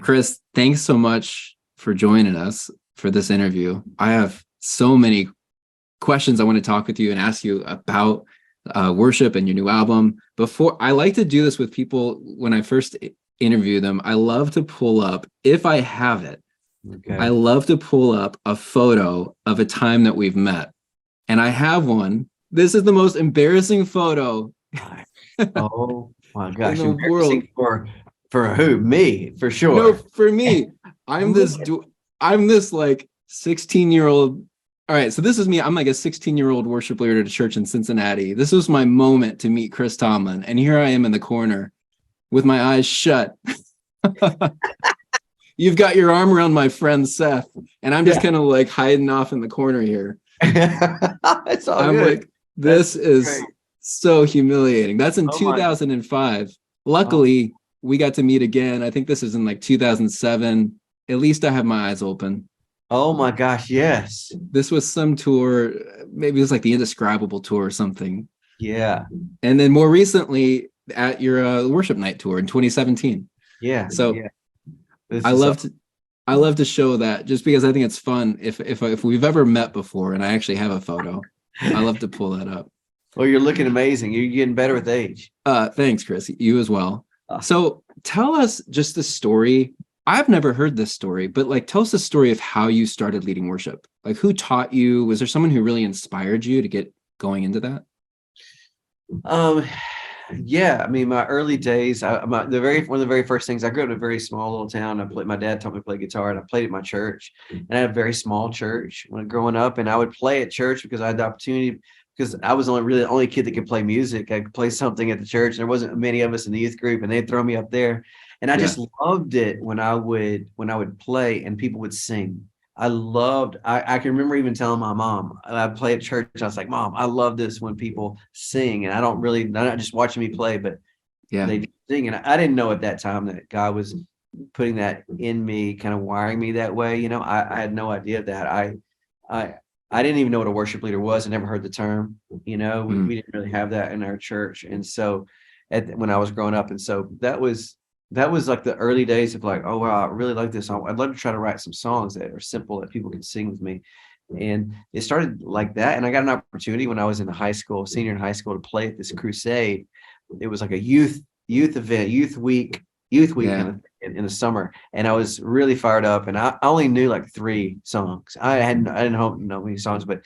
Chris, thanks so much for joining us for this interview. I have so many questions I want to talk with you and ask you about worship and your new album. Before, I like to do this with people when I first interview them. I love to pull up, if I have it, I love to pull up a photo of a time that we've met. And I have one. This is the most embarrassing photo Oh my gosh. in the world. For who? Me, for sure. No, for me. I'm this like 16-year-old. All right, so this is me. I'm like a 16-year-old worship leader at a church in Cincinnati. This was my moment to meet Chris Tomlin. And here I am in the corner with my eyes shut. You've got your arm around my friend Seth, and I'm just kind of like hiding off in the corner here. It's all I'm good. like, this is great. so humiliating. That's in 2005. Luckily, we got to meet again. I think this is in like 2007. At least I have my eyes open. Oh my gosh, yes. This was some tour. Maybe it was like the Indescribable tour or something. Yeah. And then more recently at your worship night tour in 2017. Yeah. So yeah. I love to show that, just because I think it's fun. If we've ever met before and I actually have a photo, I love to pull that up. Well, you're looking amazing. You're getting better with age. Thanks, Chris. You as well. So tell us just the story. I've never heard this story, but like, tell us the story of how you started leading worship. Like, who taught you? Was there someone who really inspired you to get going into that? Yeah, I mean, my early days, one of the very first things, I grew up in a very small little town. My dad taught me to play guitar, and I played at my church, and I had a very small church when growing up, and I would play at church because I had the opportunity, because I was the only kid that could play music. I could play something at the church. There wasn't many of us in the youth group, and they'd throw me up there, and I just loved it when I would play and people would sing. I can remember even telling my mom, I play at church. I was like, Mom, I love this when people sing. And they're not just watching me play, but they sing. And I didn't know at that time that God was putting that in me, kind of wiring me that way. You know, I had no idea that I didn't even know what a worship leader was. I never heard the term, you know, we didn't really have that in our church. And so when I was growing up, and so that was like the early days of like, oh, wow, I really like this. I'd love to try to write some songs that are simple that people can sing with me. And it started like that. And I got an opportunity when I was in senior in high school, to play at this crusade. It was like a youth event, youth week kind of in the summer. And I was really fired up, and I only knew like 3 songs. I didn't hope to know many songs, but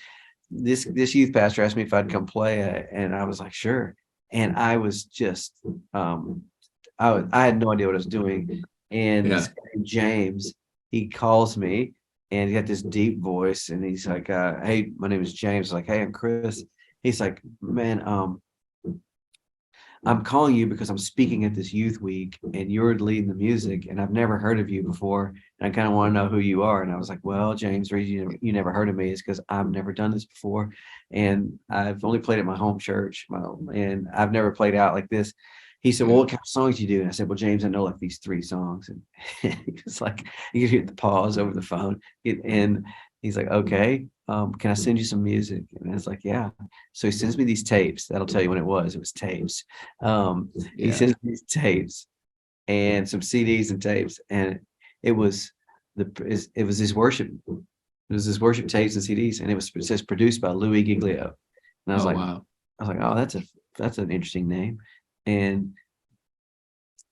this youth pastor asked me if I'd come play, and I was like, sure. And I was just, I had no idea what I was doing. And this guy, James, he calls me, and he got this deep voice, and he's like, hey, my name is James. I'm like, hey, I'm Chris. He's like, man, I'm calling you because I'm speaking at this youth week, and you're leading the music, and I've never heard of you before, and I kind of want to know who you are. And I was like, well, James, the reason you never heard of me is because I've never done this before, and I've only played at my home church, and I've never played out like this. He said, well, what kind of songs do you do? And I said, well, James, I know like these 3 songs. And he was like, you could hear the pause over the phone. And he's like, okay, can I send you some music? And I was like, yeah. So he sends me these tapes. That'll tell you when it was. It was tapes. He sends me these tapes and some CDs and tapes. And it was his worship. It was his worship tapes and CDs. And it says produced by Louis Giglio. And I was wow. I was like, oh, that's an interesting name. And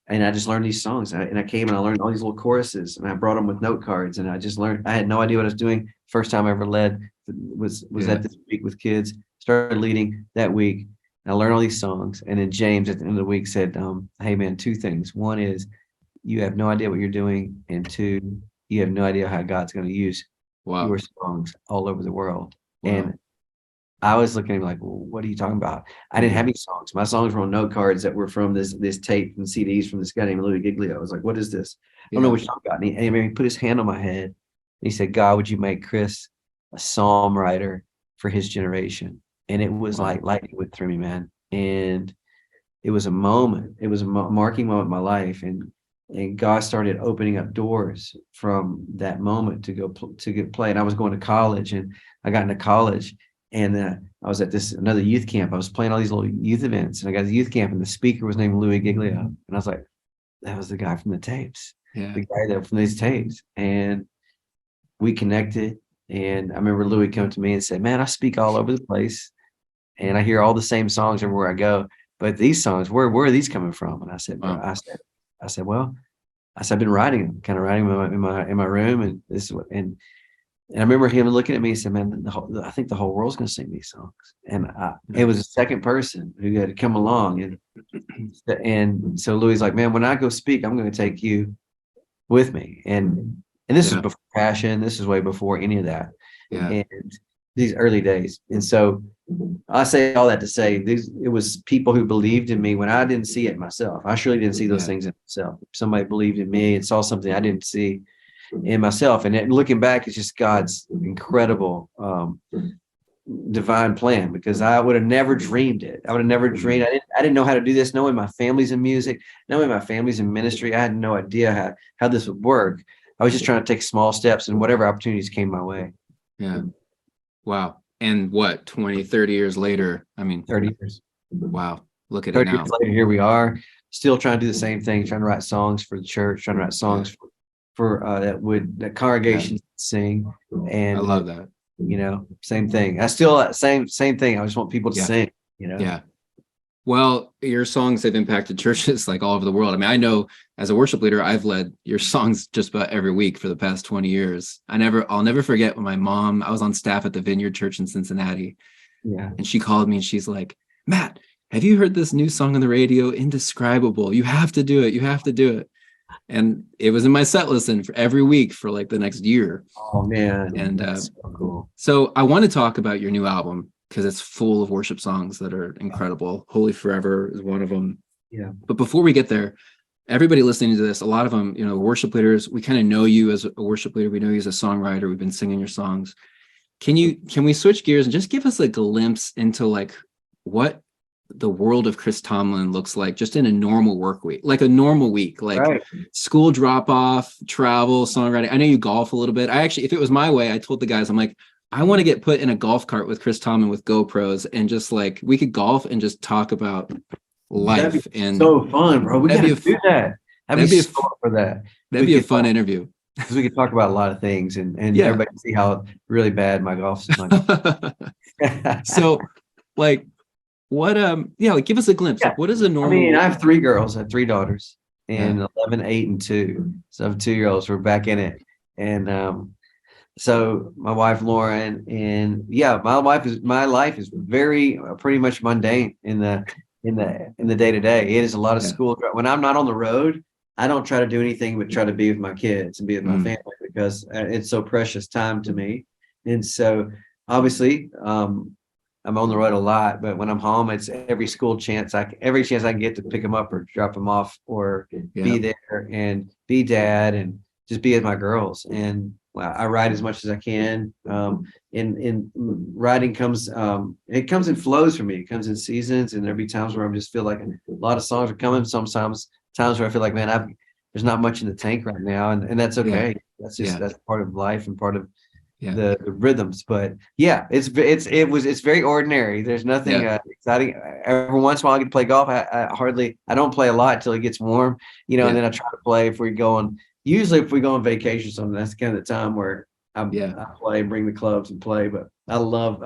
I just learned these songs, and I came and I learned all these little choruses, and I brought them with note cards, and I just learned. I had no idea what I was doing. First time I ever led was at this week with kids. Started leading that week, and I learned all these songs. And then James at the end of the week said, hey man, 2 things. One is you have no idea what you're doing, and 2, you have no idea how God's going to use your songs all over the world. Wow. And I was looking at him like, well, what are you talking about? I didn't have any songs. My songs were on note cards that were from this tape and CDs from this guy named Louis Giglio. I was like, what is this? I don't know what you're talking about. And he put his hand on my head, and he said, God, would you make Chris a psalm writer for his generation? And it was like lightning went through me, man. And it was a moment. It was a marking moment in my life. And God started opening up doors from that moment to get play. And I was going to college, and I got into college. And I was at another youth camp. I was playing all these little youth events, and I got a youth camp, and the speaker was named Louis Giglio. And I was like, that was the guy from the tapes. Yeah. the guy that from these tapes, and we connected. And I remember Louis come to me and said, "Man, I speak all over the place, and I hear all the same songs everywhere I go. But these songs, where are these coming from?" And I said, "Bro, Wow. I said, well, I said, I've been writing them, kind of writing them in my room, and this is what." And I remember him looking at me and said, "Man, I think the whole world's going to sing these songs." And it was a second person who had come along, and so Louis like, "Man, when I go speak, I'm going to take you with me." And this is Yeah. before Passion. This is way before any of that. Yeah. And these early days. And so I say all that to say it was people who believed in me when I didn't see it myself. I surely didn't see those Yeah. things in myself. Somebody believed in me and saw something I didn't see in myself. And looking back, it's just God's incredible divine plan, because I would have never dreamed it. I would have never dreamed. I didn't know how to do this. Knowing my family's in music, knowing my family's in ministry, I had no idea how this would work. I was just trying to take small steps and whatever opportunities came my way. Yeah. Wow. And what, 20, 30 years later? I mean, 30 years. Wow. Look at it 30 now. years later, here we are, still trying to do the same thing, trying to write songs for the church, trying to write songs for that congregations sing. And I love that. Same thing. I still same thing. I just want people to sing, Yeah. Well, your songs have impacted churches like all over the world. I mean, I know as a worship leader, I've led your songs just about every week for the past 20 years. I'll never forget when I was on staff at the Vineyard Church in Cincinnati. Yeah. And she called me and she's like, "Matt, have you heard this new song on the radio? Indescribable. You have to do it. You have to do it." And it was in my set list for every week for like the next year. Oh man. And that's so cool. So I want to talk about your new album, because it's full of worship songs that are incredible. Holy Forever is one of them. Yeah. But before we get there, everybody listening to this, a lot of them, worship leaders, we kind of know you as a worship leader. We know you as a songwriter. We've been singing your songs. Can we switch gears and just give us a glimpse into like what the world of Chris Tomlin looks like just in a normal work week, like a normal week, like Right. School drop off, travel, songwriting. I know you golf a little bit. If it was my way, I told the guys, I'm like, I want to get put in a golf cart with Chris Tomlin with GoPros and just like we could golf and just talk about life. That'd be And so fun, bro. We gotta do that. That'd be so fun for that. That'd be a fun interview. Because we could talk about a lot of things and everybody can see how really bad my golf is. So like what like give us a glimpse. Yeah. Like, what is a normal? I mean, I have 3 girls. I have 3 daughters, and 11, 8, and 2. So I have 2-year-olds. We're back in it. And so my wife Lauren, and my life is very pretty much mundane in the day to day. It is a lot of school. When I'm not on the road, I don't try to do anything but try to be with my kids and be with my family, because it's so precious time to me. And so obviously I'm on the road a lot, but when I'm home, it's every chance I can get to pick them up or drop them off or be there and be dad and just be with my girls. And I write as much as I can. In writing comes, it comes in flows for me. It comes in seasons, and there'll be times where I just feel like a lot of songs are coming. Sometimes times where I feel like, man, there's not much in the tank right now, and that's okay. That's just that's part of life and part of the rhythms. But it's very ordinary. There's nothing exciting. Every once in a while I get to play golf. I don't play a lot till it gets warm, and then I try to play if we go on vacation or something. That's kind of the time where I play, bring the clubs and play. But I love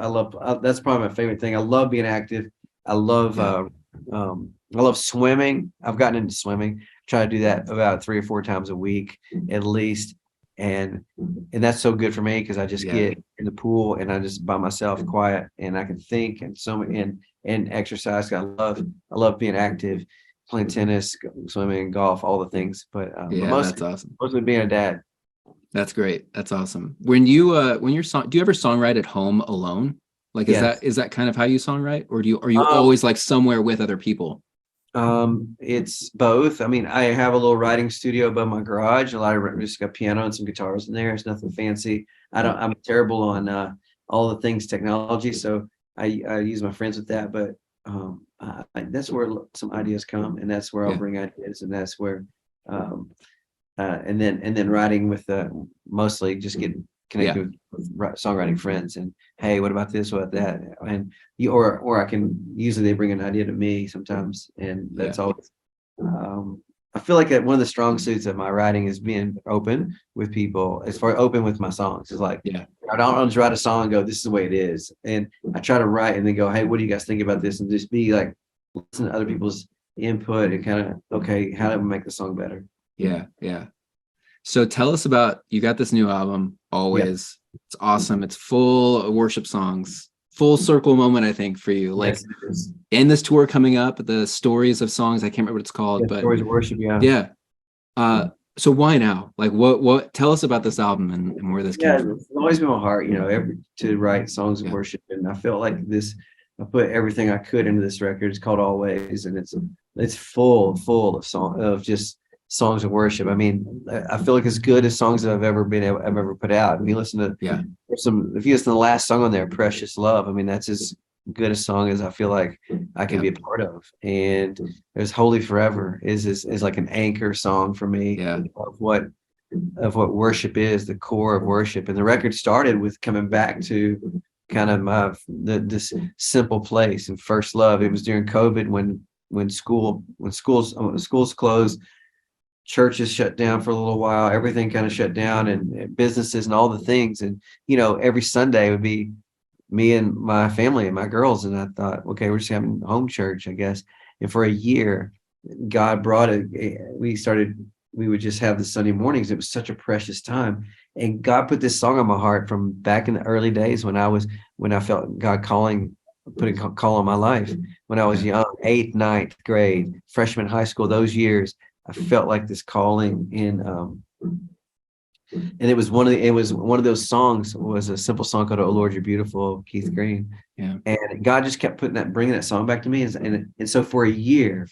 that's probably my favorite thing. I love being active. I love swimming. I've gotten into swimming. Try to do that about 3 or 4 times a week at least. And that's so good for me, because I just get in the pool and I just by myself, quiet, and I can think and exercise. I love being active, playing tennis, swimming, golf, all the things. But that's awesome. Mostly being a dad. That's great. That's awesome. When you're do you ever songwrite at home alone? Like is that kind of how you songwrite, or are you always like somewhere with other people? It's both. I mean, I have a little writing studio above my garage. Just got piano and some guitars in there. It's nothing fancy. I'm terrible on all the things technology, so I use my friends with that. But that's where some ideas come, and that's where I'll bring ideas, and that's where and then writing with mostly just get connected with songwriting friends, and hey, what about this, what about that, and or I can usually they bring an idea to me sometimes, and that's always I feel like one of the strong suits of my writing is being open with people, as far open with my songs. It's like, Yeah. I don't just write a song and go, this is the way it is. And I try to write and then go, hey, what do you guys think about this? And just be like, listen to other people's input and kind of, okay, how do we make the song better? Yeah. Yeah. So tell us about, you got this new album, Always. It's awesome. It's full of worship songs, full circle moment, I think, for you. Like, Yes, in this tour coming up, the stories of songs, I can't remember what it's called, but stories of worship. Yeah. yeah. So why now? Like, what tell us about this album and where this came from. It's always been my heart, to write songs of Yeah. worship. And I felt like I put everything I could into this record. It's called Always, and it's full of just songs of worship. I mean, I feel like as good as songs that I've ever put out. If you listen to if you listen to the last song on there, Precious Love, I mean, that's as good a song as I feel like I can be a part of. And there's Holy Forever is like an anchor song for me of what worship is, the core of worship. And the record started with coming back to kind of this simple place and first love. It was during COVID when schools closed, churches shut down for a little while, everything kind of shut down, and businesses and all the things. And every Sunday would be me and my family and my girls. And I thought, okay, we're just having home church, I guess. And for a year, God brought it. We would just have the Sunday mornings. It was such a precious time. And God put this song on my heart from back in the early days when I felt God putting a call on my life. When I was young, 8th, 9th grade, freshman high school, those years, I felt like this calling and it was one of those songs was a simple song called "Oh Lord, You're Beautiful," Keith Green. Yeah. And God just kept bringing that song back to me. And so for a year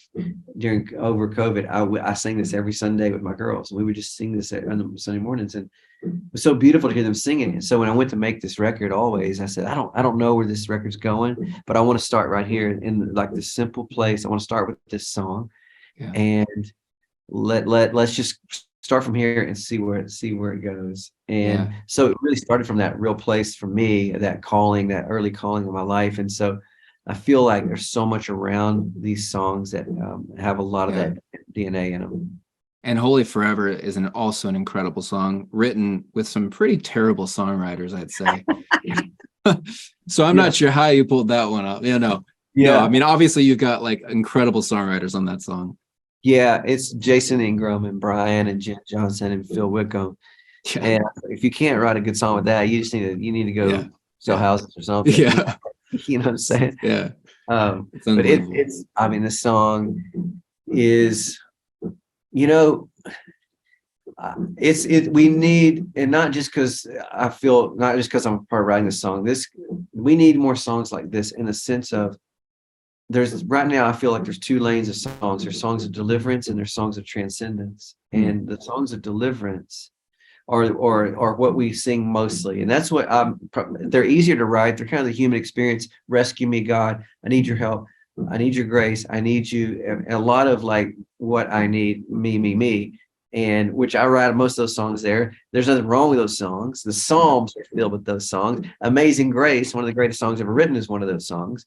over COVID, I sang this every Sunday with my girls. And we would just sing this on the Sunday mornings. And it was so beautiful to hear them singing. And so when I went to make this record, Always, I said, I don't know where this record's going, but I want to start right here in like this simple place. I want to start with this song. Yeah. And let's just start from here and see where it goes. And so it really started from that real place for me, that early calling of my life. And so I feel like there's so much around these songs that have a lot of that DNA in them. And Holy Forever is also an incredible song written with some pretty terrible songwriters, I'd say. So I'm not sure how you pulled that one up. No, I mean, obviously you've got like incredible songwriters on that song. Yeah, it's Jason Ingram and Brian and Jen Johnson and Phil Wickham. Yeah. And if you can't write a good song with that, you need to go sell houses or something. Yeah. You know what I'm saying? Yeah. But it's I mean, the song is, we need, and not just because I'm a part of writing the song, we need more songs like this in the sense of, right now I feel like there's two lanes of songs. There's songs of deliverance and there's songs of transcendence. And the songs of deliverance are what we sing mostly. And that's what they're easier to write. They're kind of the human experience. Rescue me, God. I need your help. I need your grace. I need you. And a lot of like what I need, me. And which I write most of those songs there. There's nothing wrong with those songs. The Psalms are filled with those songs. Amazing Grace, one of the greatest songs ever written, is one of those songs.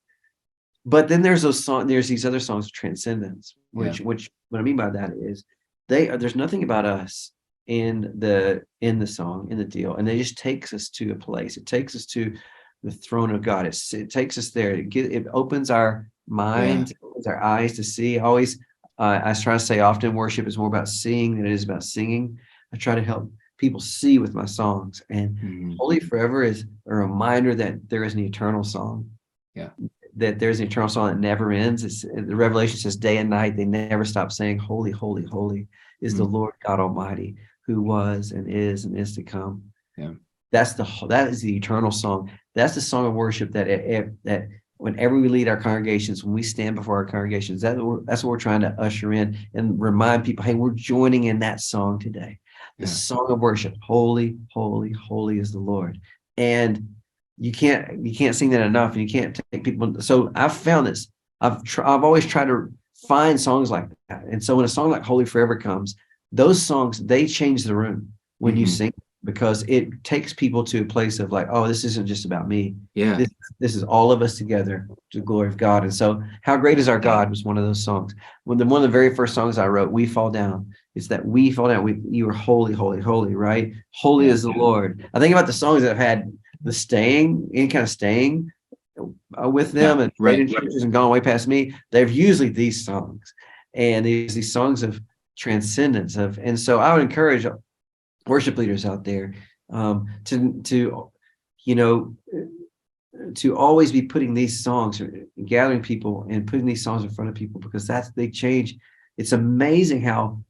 But then there's these other songs of transcendence, which what I mean by that is there's nothing about us in the song, in the deal, and it just takes us to a place. It takes us to the throne of God. It takes us there. It opens our minds, opens our eyes to see. Always, I try to say often, worship is more about seeing than it is about singing. I try to help people see with my songs, and Holy Forever is a reminder that there is an eternal song. Yeah. That there's an eternal song that never ends. The Revelation says day and night, they never stop saying, holy, holy, holy is the Lord God Almighty, who was and is to come. Yeah. That is the eternal song. That's the song of worship that whenever we lead our congregations, when we stand before our congregations, that's what we're trying to usher in and remind people, hey, we're joining in that song today. The song of worship, holy, holy, holy is the Lord. And you can't sing that enough, and you can't take people. So I've found this. I've always tried to find songs like that. And so when a song like Holy Forever comes, those songs, they change the room when you sing. because it takes people to a place of like, oh, this isn't just about me. Yeah. This is all of us together to the glory of God. And so, How Great Is Our God was one of those songs. One of the very first songs I wrote, We Fall Down. It's that we fall down. You are holy, holy, holy, right? Holy is the Lord. I think about the songs that have had the staying, any kind of staying with them, and stayed in churches and gone way past me. They're usually these songs, and these songs of transcendence of. And so I would encourage worship leaders out there to you know to always be putting these songs, gathering people and putting these songs in front of people, because they change. It's amazing how,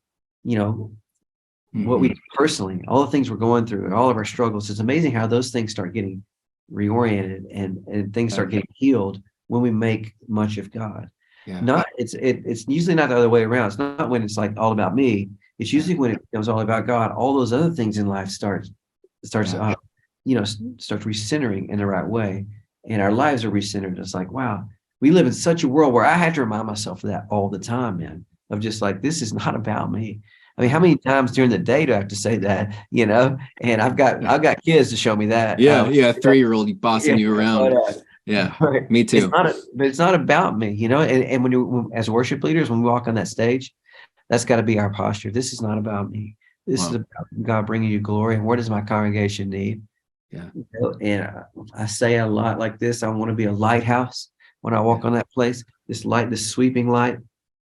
what we do personally, all the things we're going through and all of our struggles, it's amazing how those things start getting reoriented and things start getting healed when we make much of God. It's usually not the other way around. It's not when it's like all about me. It's usually when it becomes all about God, all those other things in life starts recentering in the right way, and our lives are recentered. It's like, wow, we live in such a world where I have to remind myself of that all the time, man, of just like, this is not about me. I mean, how many times during the day do I have to say that, and I've got kids to show me that. 3-year-old bossing you around. Me too. But it's not about me, and when as worship leaders, when we walk on that stage, that's got to be our posture. This is not about me. This is about God bringing you glory. And what does my congregation need? And I say a lot like this. I want to be a lighthouse when I walk on that place. This light, this sweeping light,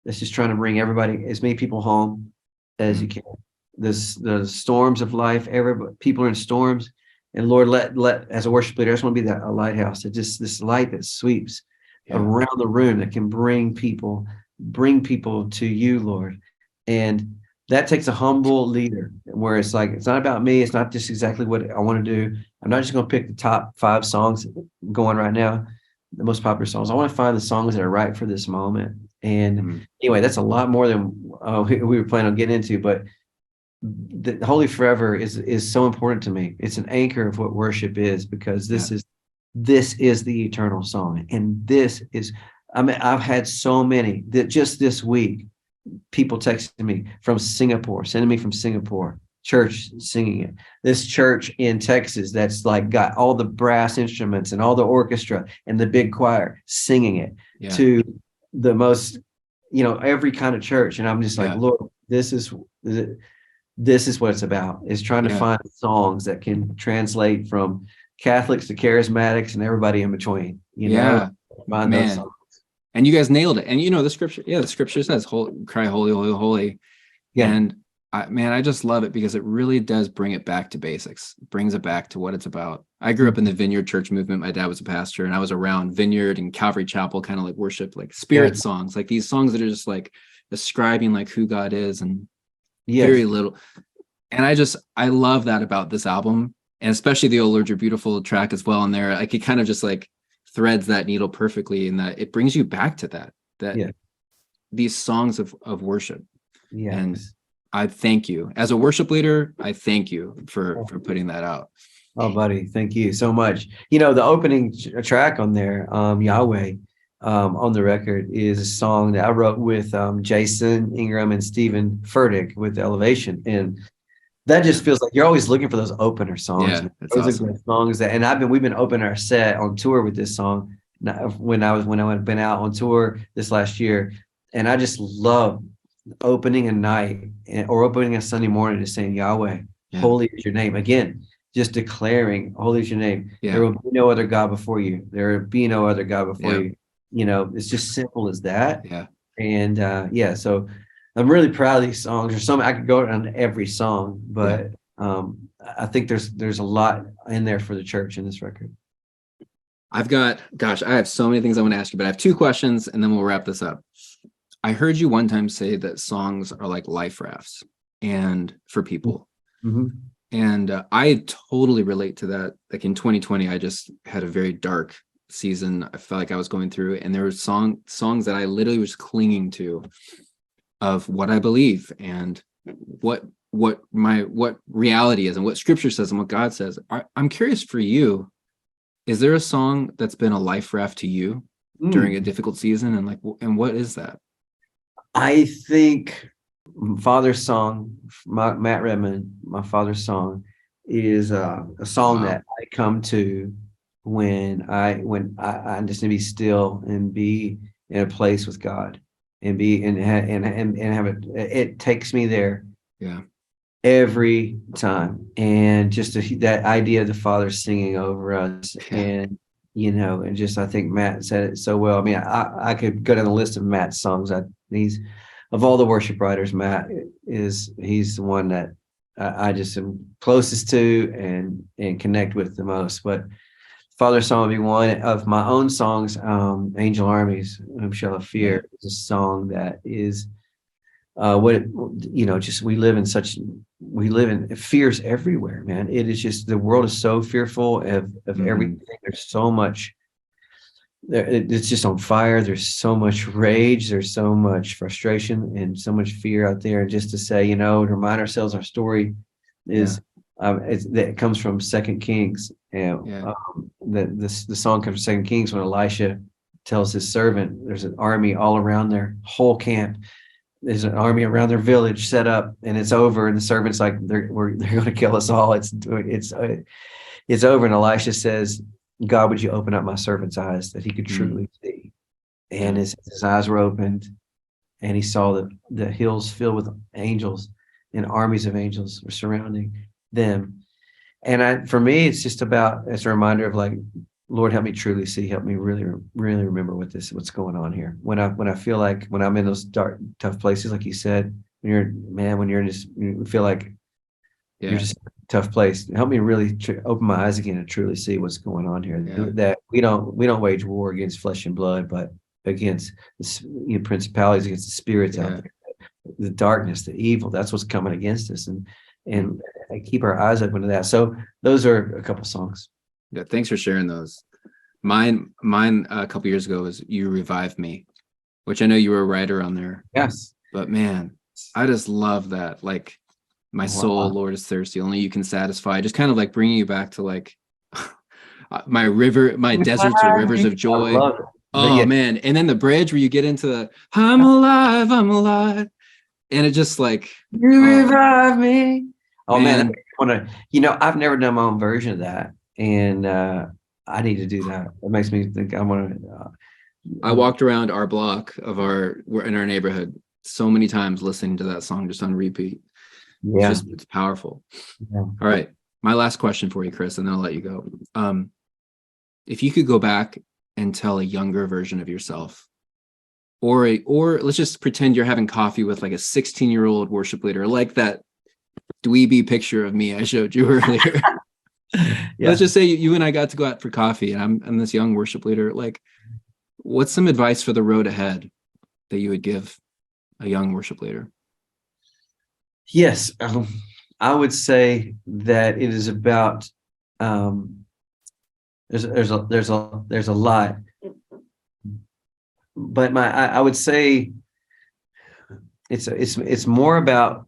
that's just trying to bring everybody, as many people home as you can. The storms of life, people are in storms. And Lord, let as a worship leader, I just want to be a lighthouse. That just this light that sweeps around the room, that can bring people to you, Lord. And that takes a humble leader, where it's like, it's not about me. It's not just exactly what I want to do. I'm not just going to pick the top 5 songs going right now, the most popular songs. I want to find the songs that are right for this moment. And anyway, that's a lot more than we were planning on getting into, but the Holy Forever is so important to me. It's an anchor of what worship is, because this is the eternal song. And I've had so many that just this week, people texting me from Singapore, sending me from Singapore, church singing it. This church in Texas that's like got all the brass instruments and all the orchestra and the big choir singing it, to the most, every kind of church. And I'm just like, Lord, this is what it's about, is trying to find songs that can translate from Catholics to charismatics and everybody in between, find those songs. And you guys nailed it. And the scripture says, cry holy, holy, holy. And I just love it, because it really does bring it back to basics, brings it back to what it's about. I grew up in the Vineyard Church movement. My dad was a pastor, and I was around Vineyard and Calvary Chapel, kind of like worship, like spirit songs, like these songs that are just like describing like who God is, and very little. And I love that about this album, and especially the "O Lord, You're Beautiful" track as well in there. Like, it kind of just like threads that needle perfectly, in that it brings you back to that these songs of worship. And I thank you as a worship leader. I thank you for putting that out. Oh, buddy, thank you so much. The opening track on there, Yahweh, on the record, is a song that I wrote with Jason Ingram and Stephen Furtick with Elevation. And that just feels like you're always looking for those opener songs. Yeah, that's awesome. Songs we've been opening our set on tour with this song when I've been out on tour this last year. And I just love opening a night or opening a Sunday morning to saying, Yahweh, holy is your name. Again, just declaring, holy is your name. There will be no other God before you. There will be no other God before you. It's just simple as that. And so I'm really proud of these songs. There's some I could go on every song, but I think there's a lot in there for the church in this record. I have so many things I want to ask you, but I have 2 questions, and then we'll wrap this up. I heard you one time say that songs are like life rafts, and for people. And I totally relate to that. Like in 2020, I just had a very dark season. I felt like I was going through, and there were songs that I literally was clinging to, of what I believe and what reality is and what scripture says and what God says. I'm curious for you, is there a song that's been a life raft to you during a difficult season? And what is that? I think Father's song, Matt Redman, my father's song, is a song Wow. that I come to when I just need to be still and be in a place with God and be and have it takes me there Yeah. every time. And just that idea of the Father singing over us, Yeah. and and just, I think Matt said it so well. I mean, I could go down the list of Matt's songs. He's, of all the worship writers, Matt he's the one that I just am closest to and connect with the most. But Father Song would be one of my own songs. Angel Armies, Whom Shall I Yeah. Fear, is a song that is what just we live in fears everywhere, man. It is just, the world is so fearful of Hmm. everything. There's so much there, it's just on fire. There's so much rage, there's so much frustration and so much fear out there. And just to say, to remind ourselves, our story Yeah. is it comes from Second Kings, and Yeah. the song comes from Second Kings, when Elisha tells his servant there's an army all around their whole camp. There's an army around their village set up, and it's over. And the servant's like, they're going to kill us all. It's over. And Elisha says, God, would you open up my servant's eyes that he could Mm. truly see? And Yeah. his eyes were opened, and he saw the hills filled with angels, and armies of angels were surrounding them. And for me, it's just about, it's a reminder of, like, Lord, help me truly see, help me really, really remember what's going on here. When I feel like, when I'm in those dark, tough places, like you said, when you're in this, you feel like you're Yeah. just in a tough place. Help me really open my eyes again and truly see what's going on here. Yeah. That we don't wage war against flesh and blood, but against the principalities, against the spirits out Yeah. there, the darkness, the evil. That's what's coming against us, and Mm. and keep our eyes open to that. So those are a couple songs. Yeah. Thanks for sharing those. Mine a couple years ago was "You Revive Me," which I know you were a writer on there, Yes. but man, I just love that. Like, my soul, Wow. Lord, is thirsty. Only you can satisfy. Just kind of like bringing you back to like my deserts are rivers of I joy. love it. But Oh yeah, man. And then the bridge where you get into the I'm alive, I'm alive. And it just like, you oh revive me. Oh man, man. I've never done my own version of that, and I need to do that. It makes me think I want to. I walked around our block of we're in our neighborhood so many times listening to that song just on repeat. Yeah. It's powerful. Yeah. All right. My last question for you, Chris, and then I'll let you go. If you could go back and tell a younger version of yourself, or let's just pretend you're having coffee with like a 16-year-old worship leader, like that dweeby picture of me I showed you earlier. Let's Yeah. just say you and I got to go out for coffee, and I'm this young worship leader. Like, what's some advice for the road ahead that you would give a young worship leader? Yes. I would say that it is about there's a lot, but I would say it's more about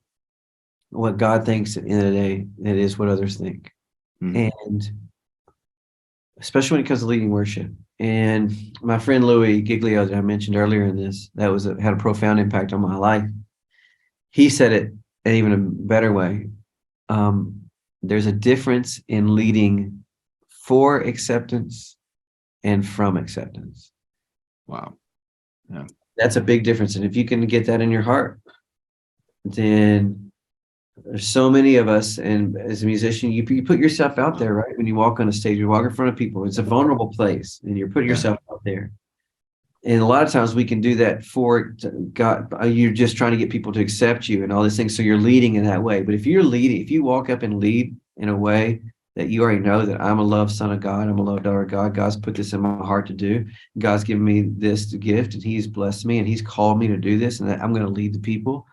what God thinks at the end of the day than it is what others think. Mm. And especially when it comes to leading worship. And my friend Louis Giglio, that I mentioned earlier in this, that had a profound impact on my life. He said it in even a better way. There's a difference in leading for acceptance and from acceptance. Wow. Yeah. That's a big difference. And if you can get that in your heart, then there's so many of us. And as a musician, you put yourself out there, right? When you walk on a stage, you walk in front of people, it's a vulnerable place, and you're putting Yeah. yourself out there. And a lot of times we can do that for God. You're just trying to get people to accept you and all these things. So you're leading in that way. But if you walk up and lead in a way that you already know that I'm a loved son of God, I'm a loved daughter of God, God's put this in my heart to do. God's given me this gift, and He's blessed me, and He's called me to do this, and that I'm going to lead the people.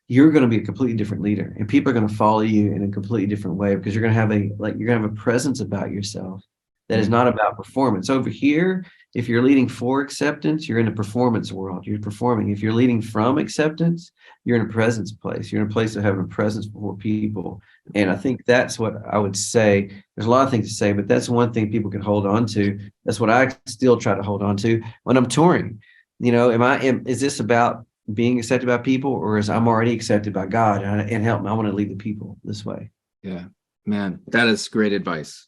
You're going to be a completely different leader, and people are going to follow you in a completely different way, because you're going to have a presence about yourself that is Mm. not about performance. Over here, if you're leading for acceptance, you're in a performance world. You're performing. If you're leading from acceptance, you're in a presence place. You're in a place of having a presence before people. And I think that's what I would say. There's a lot of things to say, but that's one thing people can hold on to. That's what I still try to hold on to when I'm touring. Is this about being accepted by people, or is I'm already accepted by God, and help me? I want to lead the people this way. Yeah. Man, that is great advice.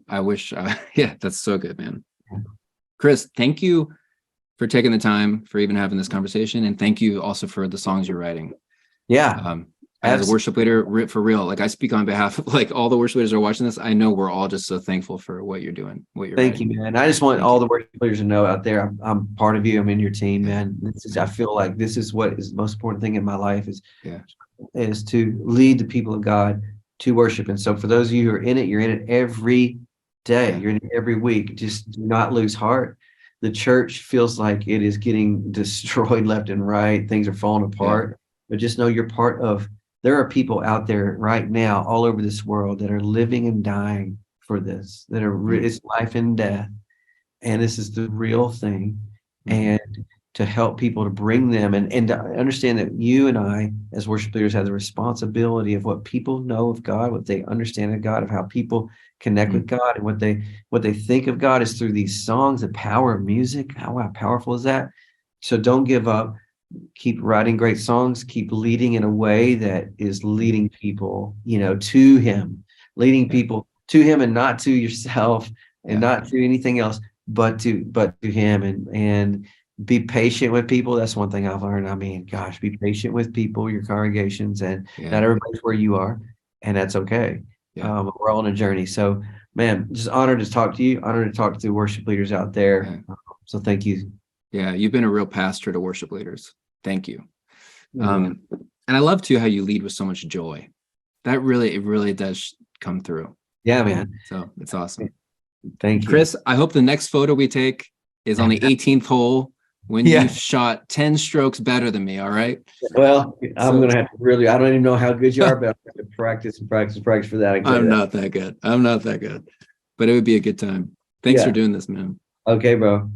I wish, yeah, that's so good, man. Chris, thank you for taking the time for even having this conversation. And thank you also for the songs you're writing. Yeah. As a worship leader, for real, like I speak on behalf of like all the worship leaders who are watching this. I know we're all just so thankful for what you're doing, what you're Thank writing. you, man. I just want all the worship leaders to know out there, I'm part of you. I'm in your team, man. I feel like this is what is the most important thing in my life is to lead the people of God to worship. And so for those of you who are in it, you're in it every day. You're in it every week. Just do not lose heart. The church feels like it is getting destroyed left and right. Things are falling apart. But just know you're part of. There are people out there right now all over this world that are living and dying for this, that are it's life and death. And this is the real thing. And to help people, to bring them and to understand that you and I, as worship leaders, have the responsibility of what people know of God, what they understand of God, of how people connect with God, and what they think of God is through these songs, the power of music. How powerful is that? So don't give up. Keep writing great songs, keep leading in a way that is leading people, to him, leading people to him, and not to yourself, and not to anything else, but to him, and be patient with people. That's one thing I've learned. I mean, gosh, be patient with people, your congregations, and not everybody's where you are, and that's okay. We're all on a journey. So, man, just honored to talk to you, honored to talk to worship leaders out there. So thank you. Yeah, you've been a real pastor to worship leaders. Thank you. And I love too how you lead with so much joy. It really does come through. Yeah, man. So it's awesome. Thank you, Chris. I hope the next photo we take is on the 18th hole when you've shot 10 strokes better than me. All right. Well, I'm gonna have to really. I don't even know how good you are, but I'm going to practice for that. I'm not that good. But it would be a good time. Thanks for doing this, man. Okay, bro.